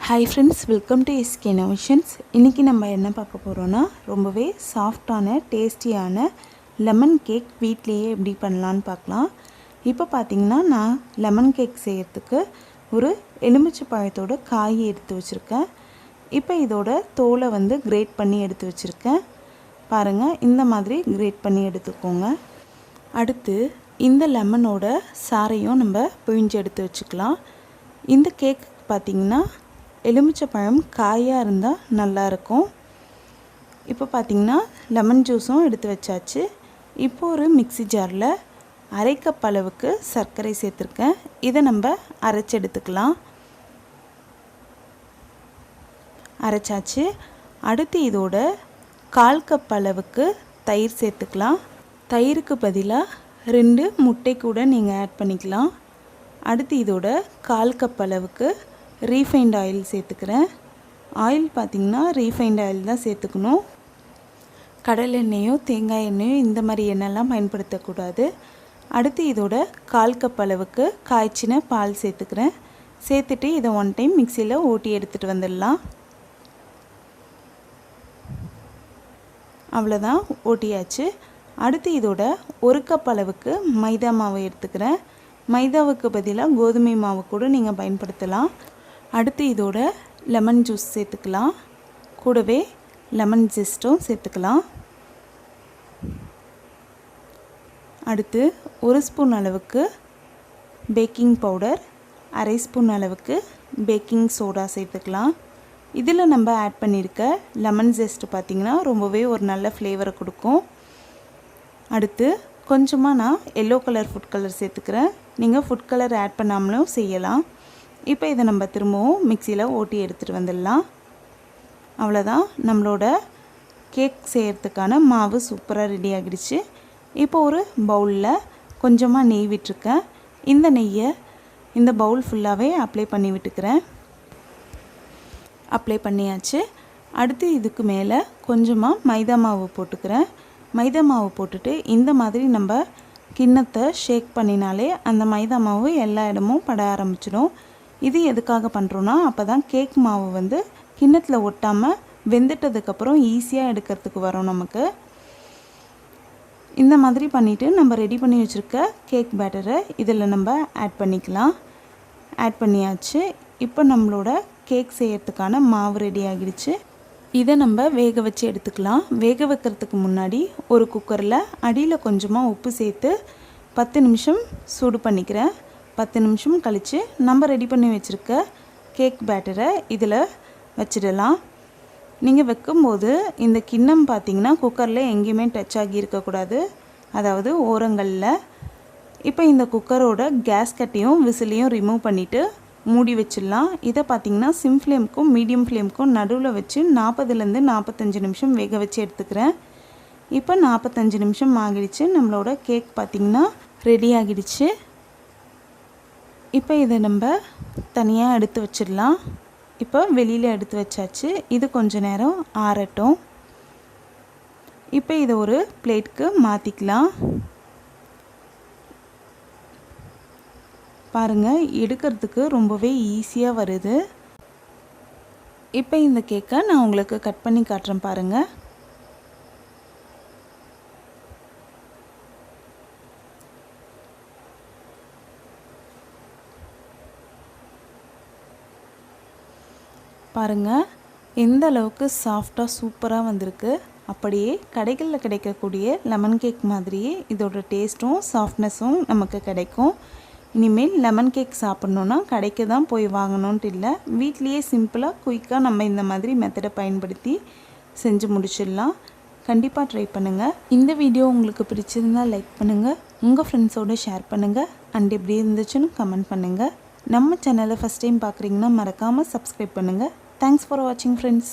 Hi friends, welcome to SK innovations. இன்றைக்கி நம்ம என்ன பார்க்க போகிறோன்னா, ரொம்பவே சாஃப்டான டேஸ்டியான லெமன் கேக் வீட்லேயே எப்படி பண்ணலான்னு பார்க்கலாம். இப்போ பார்த்திங்கன்னா, நான் லெமன் கேக் செய்கிறதுக்கு ஒரு எலுமிச்சை பழத்தோட காய் எடுத்து வச்சுருக்கேன். இப்போ இதோட தோலை கிரேட் பண்ணி எடுத்து வச்சுருக்கேன். பாருங்கள், இந்த மாதிரி கிரேட் பண்ணி எடுத்துக்கோங்க. அடுத்து இந்த லெமனோட சாறையும் நம்ம பிழிஞ்சு எடுத்து வச்சுக்கலாம். இந்த கேக் பார்த்திங்கன்னா எலுமிச்சை பழம் காயாக இருந்தால் நல்லாயிருக்கும். இப்போ பார்த்திங்கன்னா லெமன் ஜூஸும் எடுத்து வச்சாச்சு. இப்போ ஒரு மிக்ஸி ஜாரில் அரை கப் அளவுக்கு சர்க்கரை சேர்த்துருக்கேன். இதை நம்ம அரைச்சி எடுத்துக்கலாம். அரைச்சாச்சு. அடுத்து இதோட 1/4 கப் அளவுக்கு தயிர் சேர்த்துக்கலாம். தயிருக்கு பதிலாக 2 முட்டை கூட நீங்கள் ஆட் பண்ணிக்கலாம். அடுத்து இதோட 1/4 கப் அளவுக்கு ரீஃபைண்ட் ஆயில் சேர்த்துக்கிறேன். ஆயில் பார்த்திங்கன்னா ரீஃபைண்ட் ஆயில் தான் சேர்த்துக்கணும். கடலை எண்ணெயோ தேங்காய் எண்ணெயோ இந்த மாதிரி எண்ணெய்லாம் பயன்படுத்தக்கூடாது. அடுத்து இதோட 1/4 கப் அளவுக்கு காய்ச்சின பால் சேர்த்துக்கிறேன். சேர்த்துட்டு இதை 1 டைம் மிக்சியில் ஓட்டி எடுத்துகிட்டு வந்துடலாம். அவ்வளோதான், ஓட்டியாச்சு. அடுத்து இதோட 1 கப் அளவுக்கு மைதா மாவு எடுத்துக்கிறேன். மைதாவுக்கு பதிலாக கோதுமை மாவு கூட நீங்கள் பயன்படுத்தலாம். அடுத்து இதோட லெமன் ஜூஸ் சேர்த்துக்கலாம். கூடவே லெமன் ஜெஸ்ட்டும் சேர்த்துக்கலாம். அடுத்து 1 ஸ்பூன் அளவுக்கு பேக்கிங் பவுடர், அரை ஸ்பூன் அளவுக்கு பேக்கிங் சோடா சேர்த்துக்கலாம். இதில் நம்ம ஆட் பண்ணியிருக்க லெமன் ஜெஸ்ட் பார்த்திங்கன்னா ரொம்பவே ஒரு நல்ல ஃப்ளேவரை கொடுக்கும். அடுத்து கொஞ்சமாக நான் எல்லோ கலர் ஃபுட் கலர் சேர்த்துக்கிறேன். நீங்கள் ஃபுட் கலர் ஆட் பண்ணாமலும் செய்யலாம். இப்போ இதை நம்ம திரும்பவும் மிக்சியில் ஓட்டி எடுத்துகிட்டு வந்துடலாம். அவ்வளோதான், நம்மளோட கேக் செய்கிறதுக்கான மாவு சூப்பராக ரெடி ஆகிடுச்சு. இப்போ ஒரு பவுலில் கொஞ்சமாக நெய் விட்டுருக்கேன். இந்த நெய்யை இந்த பவுல் ஃபுல்லாகவே அப்ளை பண்ணி விட்டுக்கிறேன். அப்ளை பண்ணியாச்சு. அடுத்து இதுக்கு மேலே கொஞ்சமாக மைதா மாவு போட்டுக்கிறேன். மைதா மாவு போட்டுட்டு இந்த மாதிரி நம்ம கிண்ணத்தை ஷேக் பண்ணினாலே அந்த மைதா மாவு எல்லா இடமும் பட ஆரம்பிச்சிடும். இது எதுக்காக பண்ணுறோன்னா, அப்போ தான் கேக் மாவு கிண்ணத்தில் ஒட்டாமல் வெந்துட்டதுக்கப்புறம் ஈஸியாக எடுக்கிறதுக்கு வரும் நமக்கு. இந்த மாதிரி பண்ணிவிட்டு நம்ம ரெடி பண்ணி வச்சுருக்க கேக் பேட்டரை இதில் நம்ம ஆட் பண்ணிக்கலாம். ஆட் பண்ணியாச்சு. இப்போ நம்மளோட கேக் செய்கிறதுக்கான மாவு ரெடி ஆகிடுச்சு. இதை நம்ம வேக வச்சு எடுத்துக்கலாம். வேக வைக்கிறதுக்கு முன்னாடி ஒரு குக்கரில் அடியில் கொஞ்சமாக உப்பு சேர்த்து 10 நிமிஷம் சூடு பண்ணிக்கிறேன். 10 நிமிஷம் கழித்து நம்ம ரெடி பண்ணி வச்சுருக்க கேக் பேட்டரை இதில் வச்சிடலாம். நீங்கள் வைக்கும்போது இந்த கிண்ணம் பார்த்திங்கன்னா குக்கரில் எங்கேயுமே டச் ஆகி இருக்கக்கூடாது, அதாவது ஓரங்களில். இப்போ இந்த குக்கரோட கேஸ் கட்டையும் விசிலையும் ரிமூவ் பண்ணிவிட்டு மூடி வச்சிடலாம். இதை பார்த்திங்கன்னா சிம் ஃப்ளேமுக்கும் மீடியம் ஃப்ளேமுக்கும் நடுவில் வச்சு 40லேருந்து 45 நிமிஷம் வேக வச்சு எடுத்துக்கிறேன். இப்போ 45 நிமிஷம் ஆகிடுச்சு. நம்மளோட கேக் பார்த்திங்கன்னா ரெடி ஆகிடுச்சு. இப்போ இதை நம்ம தனியாக எடுத்து வச்சிடலாம். இப்போ வெளியில் எடுத்து வச்சாச்சு. இது கொஞ்ச நேரம் ஆறட்டும். இப்போ இதை ஒரு பிளேட்டுக்கு மாற்றிக்கலாம். பாருங்கள், எடுக்கிறதுக்கு ரொம்பவே ஈஸியாக வருது. இப்போ இந்த கேக்கை நான் உங்களுக்கு கட் பண்ணி காட்டுறேன் பாருங்கள். பாருங்கள், எந்த அளவுக்கு சாஃப்டாக சூப்பராக வந்திருக்கு. அப்படியே கடைகளில் கிடைக்கக்கூடிய லெமன் கேக் மாதிரியே இதோட டேஸ்ட்டும் சாஃப்ட்னஸும் நமக்கு கிடைக்கும். இனிமேல் லெமன் கேக் சாப்பிட்ணுன்னா கடைக்கு தான் போய் வாங்கணுன்ட்டு இல்லை, வீட்லேயே சிம்பிளாக குயிக்காக நம்ம இந்த மாதிரி மெத்தடை பயன்படுத்தி செஞ்சு முடிச்சிடலாம். கண்டிப்பாக ட்ரை பண்ணுங்கள். இந்த வீடியோ உங்களுக்கு பிடிச்சிருந்தால் லைக் பண்ணுங்கள், உங்கள் ஃப்ரெண்ட்ஸோடு ஷேர் பண்ணுங்கள், அண்ட் எப்படி இருந்துச்சுன்னு கமெண்ட் பண்ணுங்கள். நம்ம சேனலை ஃபஸ்ட் டைம் பார்க்குறீங்கன்னா மறக்காமல் சப்ஸ்கிரைப் பண்ணுங்கள். தேங்க்ஸ் ஃபார் வாட்சிங் ஃப்ரெண்ட்ஸ்.